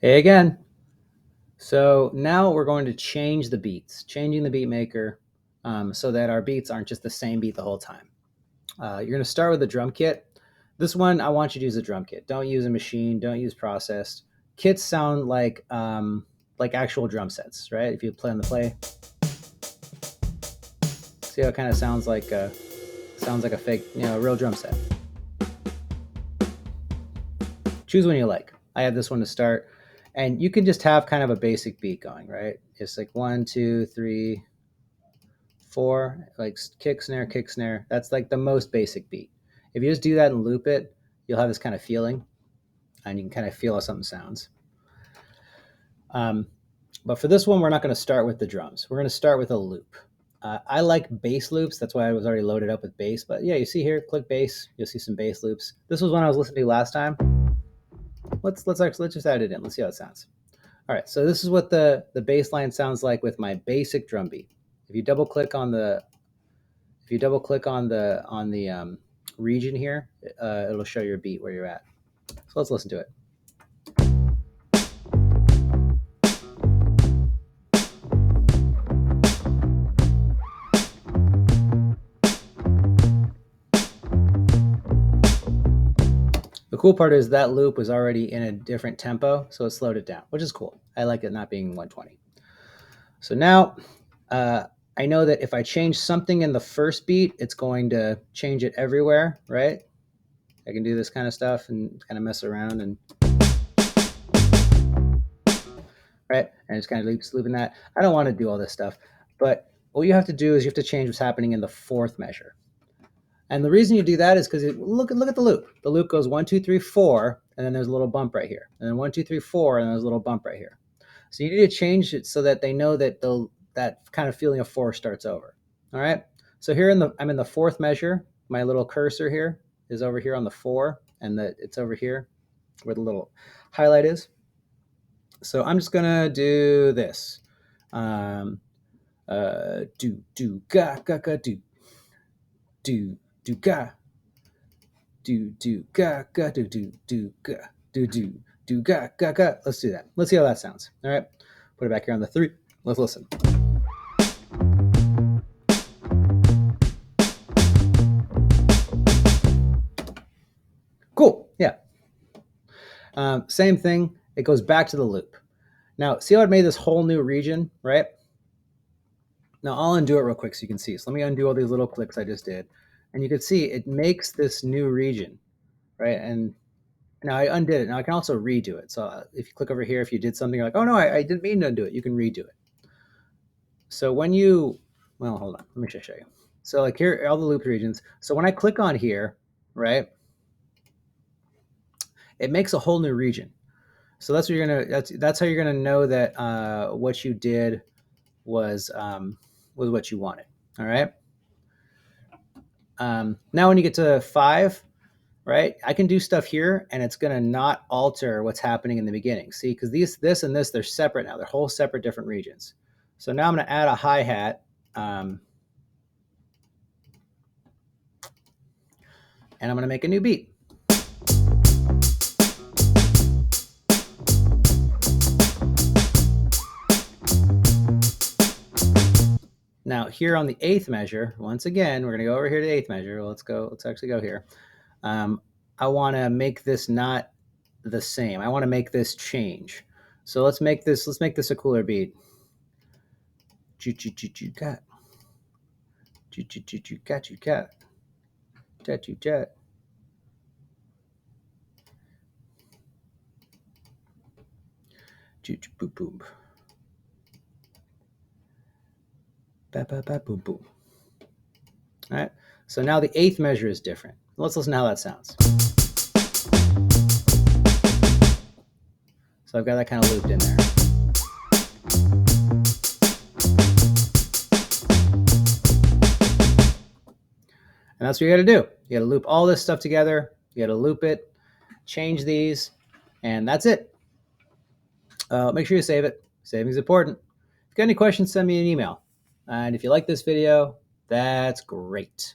Hey again. So now we're going to change the beats, changing the beat maker so that our beats aren't just the same beat the whole time. You're going to start with the drum kit. This one, I want you to use a drum kit. Don't use a machine. Don't use processed. Kits sound like actual drum sets, right? If you play on the play, see how it kind of sounds like a fake, a real drum set. Choose one you like. I have this one to start, and you can just have kind of a basic beat going, right? It's like 1, 2, 3, 4, like kick snare, kick snare. That's like the most basic beat. If you just do that and loop it, you'll have this kind of feeling, and you can kind of feel how something sounds. Um, but for this one, we're not going to start with the drums. We're going to start with a loop. I like bass loops. That's why I was already loaded up with bass. But yeah, you see here, click bass. You'll see some bass loops. This was one I was listening to last time. Let's just add it in. Let's see how it sounds. All right, so this is what the bass line sounds like with my basic drum beat. If you double click on the region here, it'll show your beat where you're at. So let's listen to it. The cool part is that loop was already in a different tempo, so it slowed it down, which is cool. I like it not being 120. So now I know that if I change something in the first beat, it's going to change it everywhere, right? I can do this kind of stuff and kind of mess around and right, and it's kind of looping that. I don't want to do all this stuff, but what you have to do is you have to change what's happening in the fourth measure. And the reason you do that is because look at the loop. The loop goes 1, 2, 3, 4, and then there's a little bump right here, and then 1, 2, 3, 4, and there's a little bump right here. So you need to change it so that they know that that kind of feeling of 4 starts over. All right. So here I'm in the fourth measure. My little cursor here is over here on the 4, and it's over here where the little highlight is. So I'm just gonna do this. Um, do ga ga ga do ga do ga ga do ga do ga ga ga. Let's do that. Let's see how that sounds. All right, put it back here on the 3. Let's listen. Cool. Yeah. Same thing. It goes back to the loop. Now, see how it made this whole new region, right? Now I'll undo it real quick so you can see. So let me undo all these little clicks I just did. And you can see it makes this new region, right? And now I undid it. Now I can also redo it. So if you click over here, if you did something, you're like, oh no, I didn't mean to undo it. You can redo it. So well, hold on, let me just show you. So like here are all the loop regions. So when I click on here, right, it makes a whole new region. So that's what that's how you're gonna know that what you did was what you wanted. All right. Now when you get to 5, right, I can do stuff here and it's going to not alter what's happening in the beginning. See, because this and this, they're separate now. They're whole separate different regions. So now I'm going to add a hi-hat. And I'm going to make a new beat. Now here on the 8th measure, once again, we're going to go over here to the 8th measure. Well, let's actually go here. I want to make this not the same. I want to make this change. So let's make this a cooler beat. Cat. Cat. Cat. Boom boom. Boom boom. All right. So now the 8th measure is different. Let's listen to how that sounds. So I've got that kind of looped in there. And that's what you got to do. You got to loop all this stuff together. You got to loop it, change these, and that's it. Make sure you save it. Saving is important. If you got any questions, send me an email. And if you like this video, that's great.